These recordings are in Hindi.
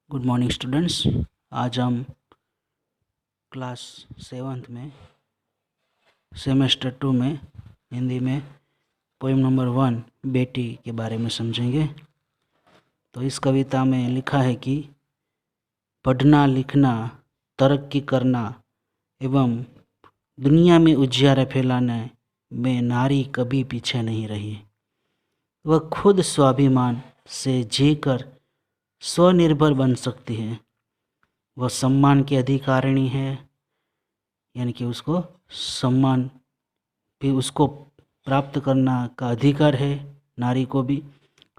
Good morning students. आज हम क्लास 7th में सेमेस्टर 2 में हिंदी में पोएम नंबर 1 बेटी के बारे में समझेंगे। तो इस कविता में लिखा है कि पढ़ना लिखना तरक्की करना एवं दुनिया में उजियारा फैलाने में नारी कभी पीछे नहीं रही। वह खुद स्वाभिमान से जीकर स्वनिर्भर बन सकती है। वह सम्मान की अधिकारिणी है, यानी कि उसको सम्मान भी उसको प्राप्त करना का अधिकार है। नारी को भी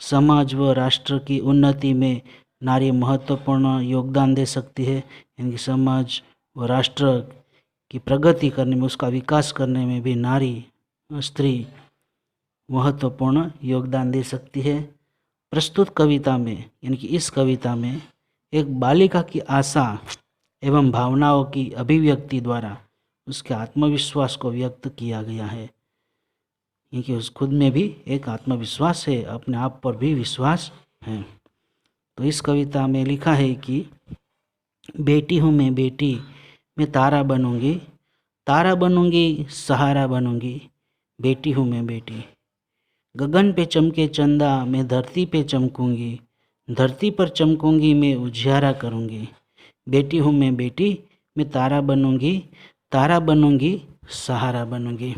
समाज व राष्ट्र की उन्नति में नारी महत्वपूर्ण योगदान दे सकती है, यानी कि समाज व राष्ट्र की प्रगति करने में, उसका विकास करने में भी नारी स्त्री महत्वपूर्ण योगदान दे सकती है। प्रस्तुत कविता में, यानी कि इस कविता में एक बालिका की आशा एवं भावनाओं की अभिव्यक्ति द्वारा उसके आत्मविश्वास को व्यक्त किया गया है, क्योंकि उस खुद में भी एक आत्मविश्वास है, अपने आप पर भी विश्वास है। तो इस कविता में लिखा है कि बेटी हूँ मैं बेटी, मैं तारा बनूंगी सहारा बनूंगी। बेटी हूँ मैं बेटी, गगन पे चमके चंदा, मैं धरती पे चमकूंगी। धरती पर चमकूंगी, मैं उजियारा करूंगी। बेटी हूँ मैं बेटी, मैं तारा बनूंगी सहारा बनूंगी।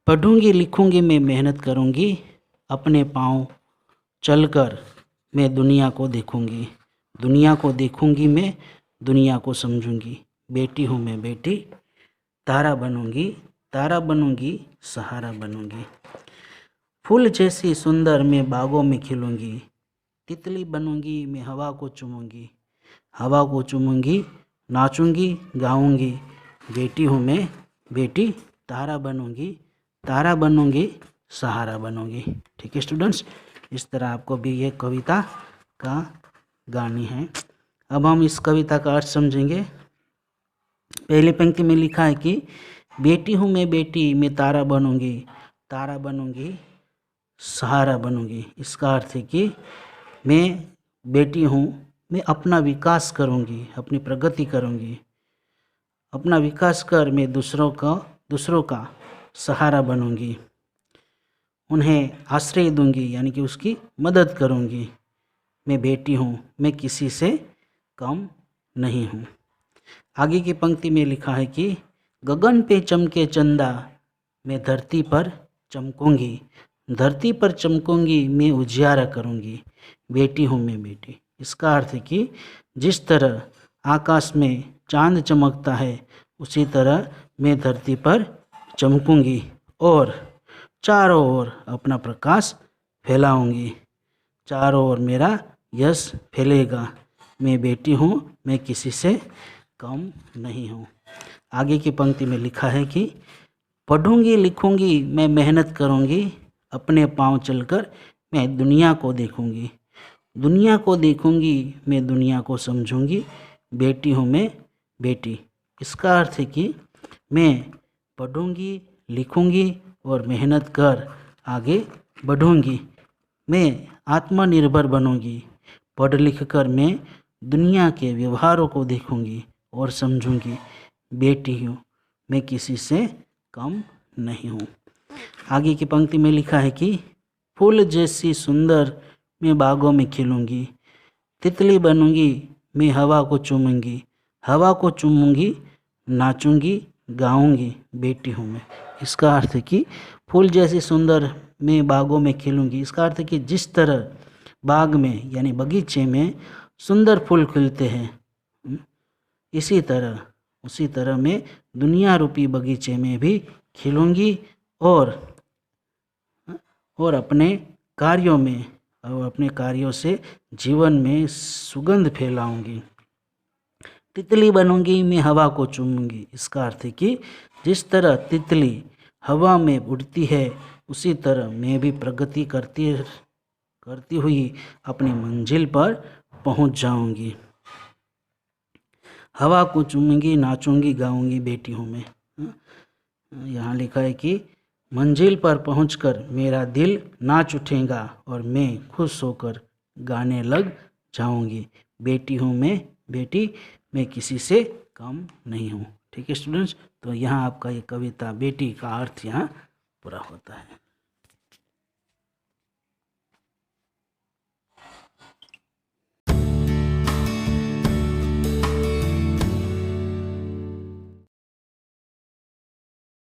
पढ़ूंगी लिखूंगी मैं मेहनत करूंगी, अपने पाँव चलकर मैं दुनिया को देखूंगी। दुनिया को देखूंगी मैं, दुनिया को समझूंगी। बेटी हूँ मैं बेटी, तारा बनूंगी सहारा बनूंगी। फूल जैसी सुंदर मैं बागों में खिलूंगी। तितली बनूंगी मैं हवा को चूमूंगी, नाचूंगी गाऊंगी। बेटी हूँ मैं बेटी, तारा बनूंगी सहारा बनूंगी। ठीक है स्टूडेंट्स, इस तरह आपको भी ये कविता का गानी है। अब हम इस कविता का अर्थ समझेंगे। पहली पंक्ति में लिखा है कि बेटी हूँ मैं बेटी, मैं तारा बनूंगी सहारा बनूंगी। इसका अर्थ है कि मैं बेटी हूँ, मैं अपना विकास करूंगी, अपनी प्रगति करूंगी। अपना विकास कर मैं दूसरों का सहारा बनूंगी, उन्हें आश्रय दूंगी, यानी कि उसकी मदद करूंगी। मैं बेटी हूँ, मैं किसी से कम नहीं हूँ। आगे की पंक्ति में लिखा है कि गगन पे चमके चंदा, मैं धरती पर चमकूंगी, मैं उजियारा करूंगी। बेटी हूँ मैं बेटी। इसका अर्थ है कि जिस तरह आकाश में चांद चमकता है, उसी तरह मैं धरती पर चमकूंगी और चारों ओर अपना प्रकाश फैलाऊंगी। चारों ओर मेरा यश फैलेगा। मैं बेटी हूँ, मैं किसी से कम नहीं हूँ। आगे की पंक्ति में लिखा है कि पढ़ूंगी लिखूंगी मैं मेहनत करूंगी, अपने पाँव चलकर मैं दुनिया को देखूंगी मैं दुनिया को समझूंगी। बेटी हूँ मैं बेटी। इसका अर्थ है कि मैं पढ़ूंगी लिखूंगी और मेहनत कर आगे बढ़ूंगी। मैं आत्मनिर्भर बनूंगी। पढ़ लिख कर मैं दुनिया के व्यवहारों को देखूंगी और समझूंगी। बेटी हूँ, मैं किसी से कम नहीं हूँ। आगे की पंक्ति में लिखा है कि फूल जैसी सुंदर मैं बागों में खिलूंगी। तितली बनूंगी मैं हवा को चूमूंगी, नाचूंगी गाऊंगी। बेटी हूँ मैं। इसका अर्थ है कि फूल जैसी सुंदर मैं बागों में खिलूंगी। इसका अर्थ है कि जिस तरह बाग में, यानी बगीचे में सुंदर फूल खिलते हैं, उसी तरह मैं दुनिया रूपी बगीचे में भी खिलूंगी और अपने कार्यों से जीवन में सुगंध फैलाऊंगी। तितली बनूंगी मैं हवा को चूमूंगी। इसका अर्थ है कि जिस तरह तितली हवा में उड़ती है, उसी तरह मैं भी प्रगति करती हुई अपनी मंजिल पर पहुंच जाऊंगी। हवा को चूमूंगी, नाचूंगी गाऊंगी। बेटी हूँ मैं। यहाँ लिखा है कि मंजिल पर पहुंचकर मेरा दिल नाच उठेगा और मैं खुश होकर गाने लग जाऊंगी। बेटी हूँ मैं बेटी, मैं किसी से कम नहीं हूँ। ठीक है स्टूडेंट्स, तो यहाँ आपका ये कविता बेटी का अर्थ यहाँ पूरा होता है।